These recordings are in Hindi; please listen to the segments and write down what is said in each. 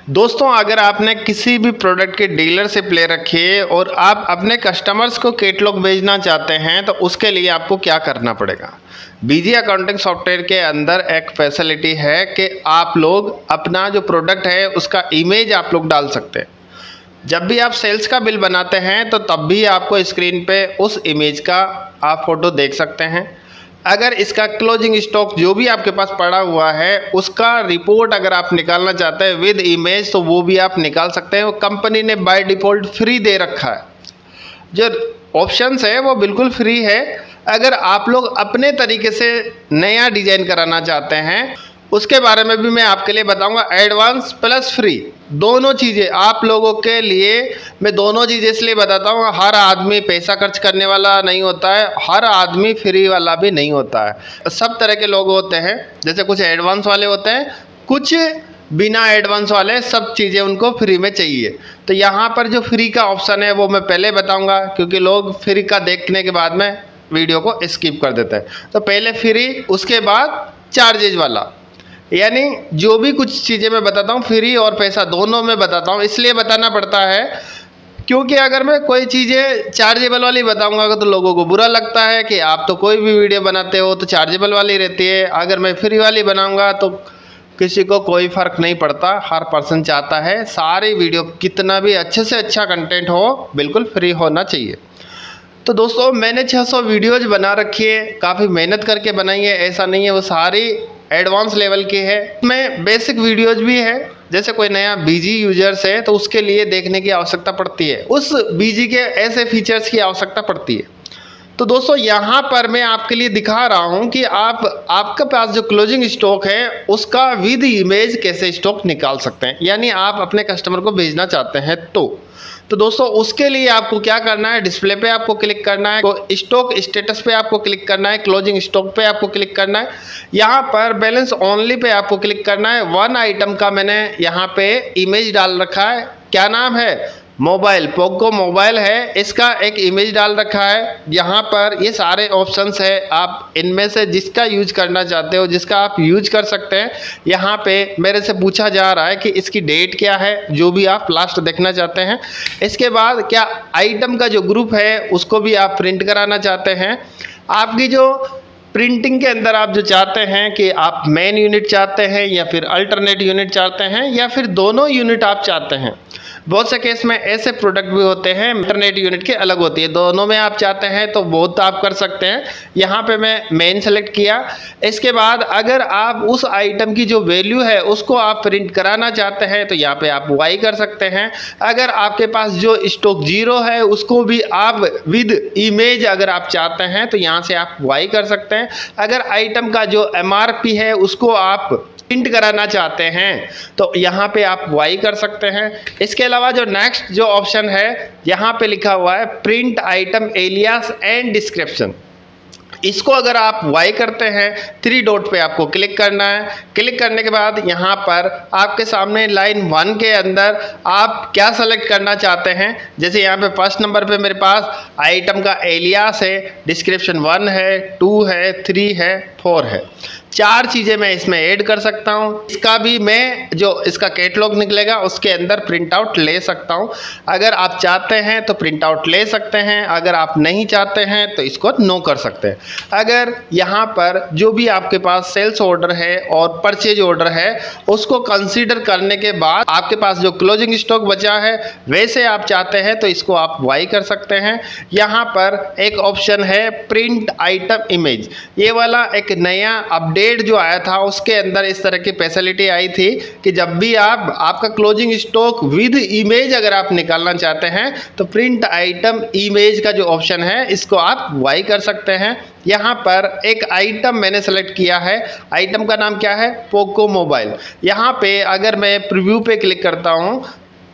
दोस्तों, अगर आपने किसी भी प्रोडक्ट के डीलरशिप ले रखी है और आप अपने कस्टमर्स को कैटलॉग भेजना चाहते हैं तो उसके लिए आपको क्या करना पड़ेगा। बीजी अकाउंटिंग सॉफ्टवेयर के अंदर एक फैसिलिटी है कि आप लोग अपना जो प्रोडक्ट है उसका इमेज आप लोग डाल सकते हैं। जब भी आप सेल्स का बिल बनाते हैं तो तब भी आपको स्क्रीन पे उस इमेज का आप फोटो देख सकते हैं। अगर इसका क्लोजिंग स्टॉक जो भी आपके पास पड़ा हुआ है उसका रिपोर्ट अगर आप निकालना चाहते हैं विद इमेज तो वो भी आप निकाल सकते हैं। वो कंपनी ने बाय डिफ़ॉल्ट फ्री दे रखा है। जो ऑप्शंस है वो बिल्कुल फ्री है। अगर आप लोग अपने तरीके से नया डिज़ाइन कराना चाहते हैं उसके बारे में भी मैं आपके लिए बताऊंगा। एडवांस प्लस फ्री दोनों चीज़ें आप लोगों के लिए। मैं दोनों चीज़ें इसलिए बताता हूँ, हर आदमी पैसा खर्च करने वाला नहीं होता है, हर आदमी फ्री वाला भी नहीं होता है। सब तरह के लोग होते हैं, जैसे कुछ एडवांस वाले होते हैं, कुछ बिना एडवांस वाले, सब चीज़ें उनको फ्री में चाहिए। तो यहाँ पर जो फ्री का ऑप्शन है वो मैं पहले बताऊँगा, क्योंकि लोग फ्री का देखने के बाद में वीडियो को स्किप कर देते हैं। तो पहले फ्री, उसके बाद चार्जेज वाला, यानी जो भी कुछ चीज़ें मैं बताता हूँ फ्री और पैसा दोनों में बताता हूँ। इसलिए बताना पड़ता है क्योंकि अगर मैं कोई चीज़ें चार्जेबल वाली बताऊँगा तो लोगों को बुरा लगता है कि आप तो कोई भी वीडियो बनाते हो तो चार्जेबल वाली रहती है। अगर मैं फ्री वाली बनाऊँगा तो किसी को कोई फ़र्क नहीं पड़ता। हर पर्सन चाहता है सारी वीडियो कितना भी अच्छे से अच्छा कंटेंट हो बिल्कुल फ्री होना चाहिए। तो दोस्तों, मैंने 600 वीडियोज़ बना रखी है, काफ़ी मेहनत करके बनाई है, ऐसा नहीं है। वो सारी एडवांस लेवल की है। इसमें बेसिक वीडियोज़ भी है, जैसे कोई नया बीजी यूजर्स है तो उसके लिए देखने की आवश्यकता पड़ती है, उस बीजी के ऐसे फीचर्स की आवश्यकता पड़ती है। तो दोस्तों, यहाँ पर मैं आपके लिए दिखा रहा हूँ कि आपके पास जो क्लोजिंग स्टॉक है उसका विद इमेज कैसे स्टॉक निकाल सकते हैं, यानी आप अपने कस्टमर को भेजना चाहते हैं। तो दोस्तों, उसके लिए आपको क्या करना है, डिस्प्ले पे आपको क्लिक करना है, स्टॉक स्टेटस पे आपको क्लिक करना है, क्लोजिंग स्टॉक पे आपको क्लिक करना है, यहाँ पर बैलेंस ओनली पे आपको क्लिक करना है। वन आइटम का मैंने यहाँ पे इमेज डाल रखा है। क्या नाम है? मोबाइल, पोको मोबाइल है, इसका एक इमेज डाल रखा है। यहाँ पर ये सारे ऑप्शंस है, आप इनमें से जिसका यूज करना चाहते हो, जिसका आप यूज कर सकते हैं। यहाँ पे मेरे से पूछा जा रहा है कि इसकी डेट क्या है, जो भी आप लास्ट देखना चाहते हैं। इसके बाद क्या आइटम का जो ग्रुप है उसको भी आप प्रिंट कराना चाहते हैं। आपकी जो प्रिंटिंग के अंदर आप जो चाहते हैं कि आप मेन यूनिट चाहते हैं या फिर अल्टरनेट यूनिट चाहते हैं या फिर दोनों यूनिट आप चाहते हैं। बहुत से केस में ऐसे प्रोडक्ट भी होते हैं अल्टरनेट यूनिट के अलग होती है, दोनों में आप चाहते हैं तो बहुत आप कर सकते हैं। यहाँ पे मैं मेन सेलेक्ट किया। इसके बाद अगर आप उस आइटम की जो वैल्यू है उसको आप प्रिंट कराना चाहते हैं तो यहाँ पे आप वाई कर सकते हैं। अगर आपके पास जो स्टॉक जीरो है उसको भी आप विद इमेज अगर आप चाहते हैं तो यहाँ से आप वाई कर सकते हैं। अगर आइटम का जो एमआरपी है उसको आप प्रिंट कराना चाहते हैं तो यहाँ पे आप वाई कर सकते हैं। इसके अलावा जो नेक्स्ट जो ऑप्शन है यहाँ पे लिखा हुआ है print item alias and description. इसको अगर आप वाई करते हैं, 3 डॉट पे आपको क्लिक करना है। क्लिक करने के बाद यहाँ पर आपके सामने लाइन 1 के अंदर आप क्या सेलेक्ट करना चाहते हैं। जैसे यहाँ पे फर्स्ट नंबर पे मेरे पास आइटम का एलियास है, डिस्क्रिप्शन 1 है, 2 है, 3 है, 4 है। 4 चीज़ें मैं इसमें ऐड कर सकता हूँ। इसका भी मैं जो इसका कैटलॉग निकलेगा उसके अंदर प्रिंट आउट ले सकता हूँ। अगर आप चाहते हैं तो प्रिंट आउट ले सकते हैं, अगर आप नहीं चाहते हैं तो इसको नो कर सकते हैं। अगर यहाँ पर जो भी आपके पास सेल्स ऑर्डर है और परचेज ऑर्डर है उसको कंसीडर करने के बाद आपके पास जो क्लोजिंग स्टॉक बचा है वैसे आप चाहते हैं तो इसको आप वाई कर सकते हैं। यहाँ पर एक ऑप्शन है प्रिंट आइटम इमेज, ये वाला एक नया अपडेट जो आया था उसके अंदर इस तरह की फैसिलिटी आई थी कि जब भी आपका क्लोजिंग स्टॉक विद इमेज अगर आप निकालना चाहते हैं तो प्रिंट आइटम इमेज का जो ऑप्शन है इसको आप वाई कर सकते हैं। यहाँ पर एक आइटम मैंने सेलेक्ट किया है, आइटम का नाम क्या है? Poco mobile. यहाँ पे अगर मैं प्रीव्यू पे क्लिक करता हूँ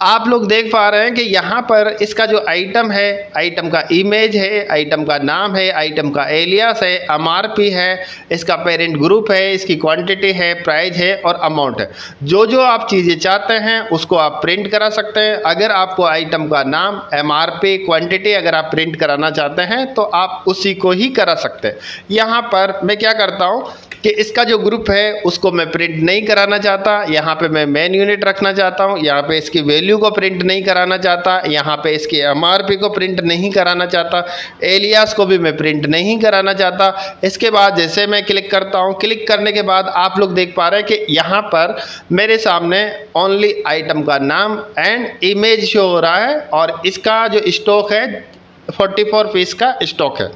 आप लोग देख पा रहे हैं कि यहाँ पर इसका जो आइटम है, आइटम का इमेज है, आइटम का नाम है, आइटम का एलियास है, एमआरपी है, इसका पेरेंट ग्रुप है, इसकी क्वांटिटी है, प्राइस है और अमाउंट है। जो जो आप चीज़ें चाहते हैं उसको आप प्रिंट करा सकते हैं। अगर आपको आइटम का नाम, एमआरपी, क्वांटिटी अगर आप प्रिंट कराना चाहते हैं तो आप उसी को ही करा सकते हैं। यहाँ पर मैं क्या करता हूँ, कि इसका जो ग्रुप है उसको मैं प्रिंट नहीं कराना चाहता, यहाँ पे मैं मेन यूनिट रखना चाहता हूँ, यहाँ पे इसकी वैल्यू को प्रिंट नहीं कराना चाहता, यहाँ पे इसकी एमआरपी को प्रिंट नहीं कराना चाहता, एलियास को भी मैं प्रिंट नहीं कराना चाहता। इसके बाद जैसे मैं क्लिक करता हूँ, क्लिक करने के बाद आप लोग देख पा रहे हैं कि यहाँ पर मेरे सामने ओनली आइटम का नाम एंड इमेज शो हो रहा है और इसका जो स्टॉक है 44 पीस का स्टॉक है।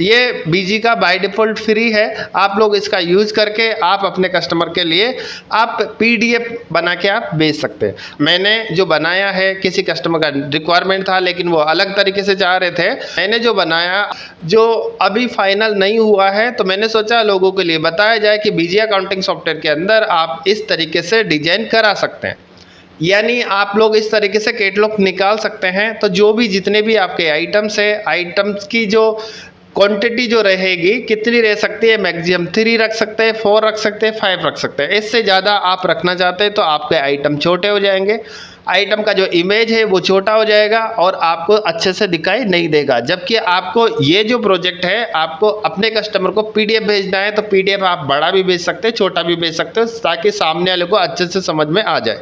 ये बीजी का बाय डिफ़ॉल्ट फ्री है, आप लोग इसका यूज़ करके आप अपने कस्टमर के लिए आप पीडीएफ बना के आप भेज सकते हैं। मैंने जो बनाया है किसी कस्टमर का रिक्वायरमेंट था लेकिन वो अलग तरीके से चाह रहे थे, मैंने जो बनाया जो अभी फाइनल नहीं हुआ है तो मैंने सोचा लोगों के लिए बताया जाए कि बीजी अकाउंटिंग सॉफ्टवेयर के अंदर आप इस तरीके से डिजाइन करा सकते हैं, यानी आप लोग इस तरीके से कैटलॉग निकाल सकते हैं। तो जो भी जितने भी आपके आइटम्स है, आइटम्स की जो क्वांटिटी जो रहेगी कितनी रह सकती है, मैक्सिमम 3 रख सकते हैं, 4 रख सकते हैं, 5 रख सकते हैं। इससे ज़्यादा आप रखना चाहते हैं तो आपके आइटम छोटे हो जाएंगे, आइटम का जो इमेज है वो छोटा हो जाएगा और आपको अच्छे से दिखाई नहीं देगा। जबकि आपको ये जो प्रोजेक्ट है आपको अपने कस्टमर को पीडीएफ भेजना है तो पीडीएफ आप बड़ा भी भेज सकते हैं, छोटा भी भेज सकते हो ताकि सामने वाले को अच्छे से समझ में आ जाए।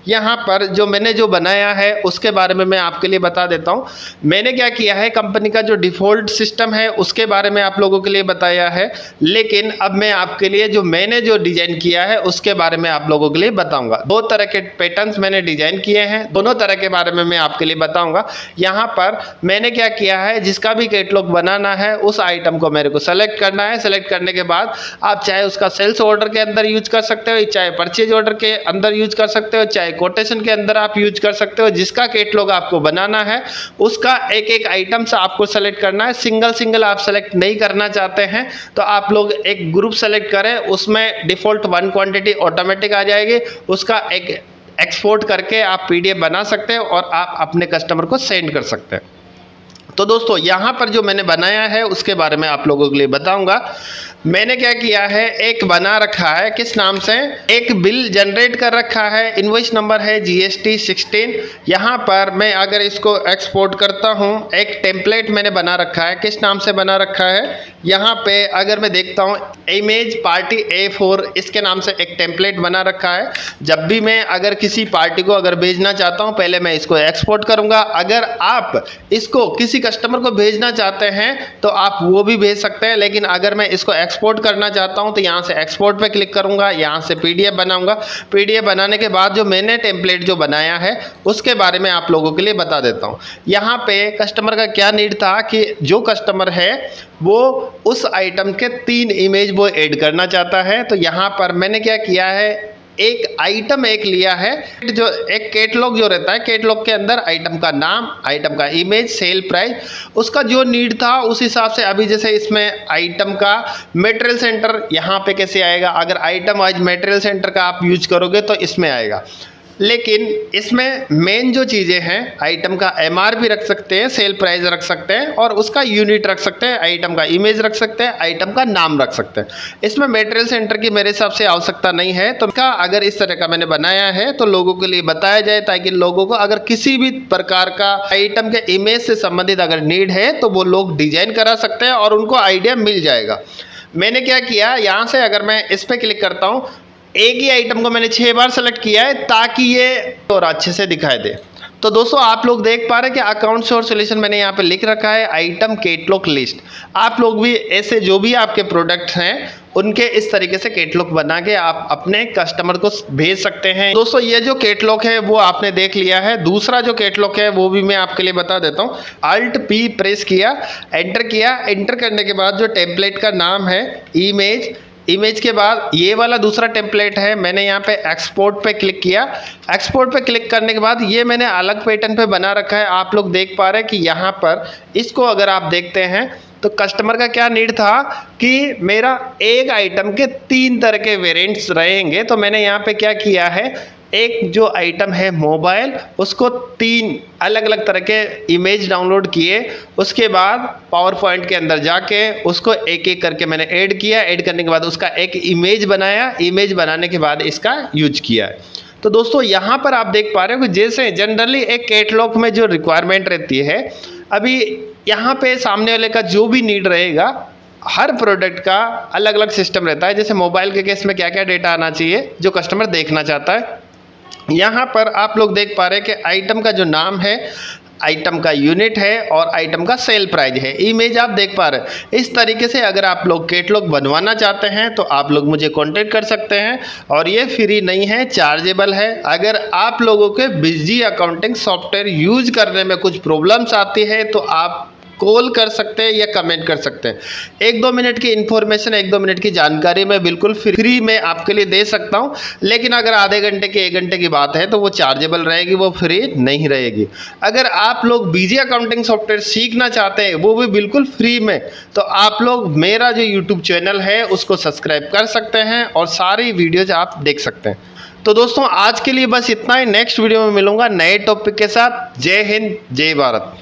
यहाँ पर जो मैंने जो बनाया है उसके बारे में मैं आपके लिए बता देता हूँ। मैंने क्या किया है, कंपनी का जो डिफ़ॉल्ट सिस्टम है उसके बारे में आप लोगों के लिए बताया है, लेकिन अब मैं आपके लिए जो मैंने जो डिज़ाइन किया है उसके बारे में आप लोगों के लिए बताऊँगा। 2 तरह के पैटर्न्स मैंने डिज़ाइन किए हैं, दोनों तरह के बारे में मैं आपके लिए बताऊँगा। यहाँ पर मैंने क्या किया है, जिसका भी कैटलॉग बनाना है उस आइटम को मेरे को सेलेक्ट करना है। सेलेक्ट करने के बाद आप चाहे उसका सेल्स ऑर्डर के अंदर यूज कर सकते हो, चाहे परचेज ऑर्डर के अंदर यूज कर सकते हो, चाहे कोटेशन के अंदर आप यूज कर सकते हो। जिसका कैटलॉग आपको बनाना है उसका एक एक आइटम्स आपको सेलेक्ट करना है। सिंगल सिंगल आप सेलेक्ट नहीं करना चाहते हैं तो आप लोग एक ग्रुप सेलेक्ट करें, उसमें डिफ़ॉल्ट 1 क्वांटिटी ऑटोमेटिक आ जाएगी, उसका एक एक्सपोर्ट करके आप पीडीएफ बना सकते हैं और आप अपने कस्टमर को सेंड कर सकते हैं। तो दोस्तों यहाँ पर जो मैंने बनाया है उसके बारे में आप लोगों के लिए बताऊंगा। मैंने क्या किया है, एक बना रखा है, किस नाम से, एक बिल जनरेट कर रखा है, इनवॉइस नंबर है GST 16। यहाँ पर मैं अगर इसको एक्सपोर्ट करता हूँ, एक टेम्पलेट मैंने बना रखा है, किस नाम से बना रखा है, यहाँ पे अगर मैं देखता हूँ इमेज पार्टी A4 इसके नाम से एक टेम्पलेट बना रखा है। जब भी मैं अगर किसी पार्टी को अगर भेजना चाहता हूँ पहले मैं इसको एक्सपोर्ट करूँगा। अगर आप इसको किसी कस्टमर को भेजना चाहते हैं तो आप वो भी भेज सकते हैं, लेकिन अगर मैं इसको एक्सपोर्ट करना चाहता हूं तो यहां से एक्सपोर्ट पे क्लिक करूंगा, यहां से पीडीएफ बनाऊंगा। पीडीएफ बनाने के बाद जो मैंने टेम्पलेट जो बनाया है उसके बारे में आप लोगों के लिए बता देता हूं। यहां पे कस्टमर का क्या नीड था कि जो कस्टमर है वो उस आइटम के 3 इमेज वो ऐड करना चाहता है। तो यहां पर मैंने क्या किया है, एक आइटम एक लिया है, जो एक कैटलॉग जो रहता है, कैटलॉग के अंदर आइटम का नाम, आइटम का इमेज, सेल प्राइस, उसका जो नीड था उस हिसाब से। अभी जैसे इसमें आइटम का मटेरियल सेंटर यहाँ पे कैसे आएगा, अगर आइटम वाइज मटेरियल सेंटर का आप यूज करोगे तो इसमें आएगा। लेकिन इसमें मेन जो चीज़ें हैं, आइटम का एमआरपी रख सकते हैं, सेल प्राइस रख सकते हैं और उसका यूनिट रख सकते हैं, आइटम का इमेज रख सकते हैं, आइटम का नाम रख सकते हैं। इसमें मटेरियल सेंटर की मेरे हिसाब से आवश्यकता नहीं है। तो इसका अगर इस तरह का मैंने बनाया है तो लोगों के लिए बताया जाए, ताकि लोगों को अगर किसी भी प्रकार का आइटम के इमेज से संबंधित अगर नीड है तो वो लोग डिजाइन करा सकते हैं और उनको आइडिया मिल जाएगा। मैंने क्या किया, यहाँ से अगर मैं इस पर क्लिक करता हूँ, एक ही आइटम को मैंने 6 बार सेलेक्ट किया है ताकि ये और अच्छे से दिखाई दे। तो दोस्तों आप लोग देख पा रहे हैं कि अकाउंट सोर्स सॉल्यूशन मैंने यहाँ पे लिख रखा है आइटम कैटलॉग लिस्ट। आप लोग भी ऐसे जो भी आपके प्रोडक्ट्स हैं उनके इस तरीके से कैटलॉग बना के आप अपने कस्टमर को भेज सकते हैं। दोस्तों ये जो कैटलॉग है वो आपने देख लिया है। दूसरा जो कैटलॉग है वो भी मैं आपके लिए बता देता हूँ। Alt P प्रेस किया, एंटर करने के बाद जो टेम्पलेट का नाम है इमेज के बाद ये वाला दूसरा टेम्पलेट है, मैंने यहाँ पे एक्सपोर्ट पे क्लिक किया। एक्सपोर्ट पे क्लिक करने के बाद ये मैंने अलग पैटर्न पे बना रखा है। आप लोग देख पा रहे हैं कि यहाँ पर इसको अगर आप देखते हैं तो कस्टमर का क्या नीड था कि मेरा एक आइटम के 3 तरह के वेरिएंट्स रहेंगे। तो मैंने यहाँ पे क्या किया है, एक जो आइटम है मोबाइल, उसको 3 अलग अलग तरह के इमेज डाउनलोड किए। उसके बाद पावर पॉइंट के अंदर जाके उसको एक एक करके मैंने ऐड किया। ऐड करने के बाद उसका एक इमेज बनाया। इमेज बनाने के बाद इसका यूज किया है। तो दोस्तों यहाँ पर आप देख पा रहे हो कि जैसे जनरली एक कैटलॉग में जो रिक्वायरमेंट रहती है, अभी यहाँ पे सामने वाले का जो भी नीड रहेगा हर प्रोडक्ट का अलग अलग सिस्टम रहता है। जैसे मोबाइल के केस में क्या क्या डेटा आना चाहिए जो कस्टमर देखना चाहता है, यहाँ पर आप लोग देख पा रहे हैं कि आइटम का जो नाम है, आइटम का यूनिट है और आइटम का सेल प्राइस है। इमेज आप देख पा रहे हैं। इस तरीके से अगर आप लोग कैटलॉग बनवाना चाहते हैं तो आप लोग मुझे कांटेक्ट कर सकते हैं, और ये फ्री नहीं है, चार्जेबल है। अगर आप लोगों के बिजी अकाउंटिंग सॉफ्टवेयर यूज करने में कुछ प्रॉब्लम्स आती है तो आप कॉल कर सकते हैं या कमेंट कर सकते हैं। 1-2 मिनट की इन्फॉर्मेशन, 1-2 मिनट की जानकारी मैं बिल्कुल फ्री में आपके लिए दे सकता हूं, लेकिन अगर आधे घंटे की 1 घंटे की बात है तो वो चार्जेबल रहेगी, वो फ्री नहीं रहेगी। अगर आप लोग बीजी अकाउंटिंग सॉफ्टवेयर सीखना चाहते हैं वो भी बिल्कुल फ्री में, तो आप लोग मेरा जो यूट्यूब चैनल है उसको सब्सक्राइब कर सकते हैं और सारी वीडियोज आप देख सकते हैं। तो दोस्तों आज के लिए बस इतना ही। नेक्स्ट वीडियो में मिलूंगा नए टॉपिक के साथ। जय हिंद, जय भारत।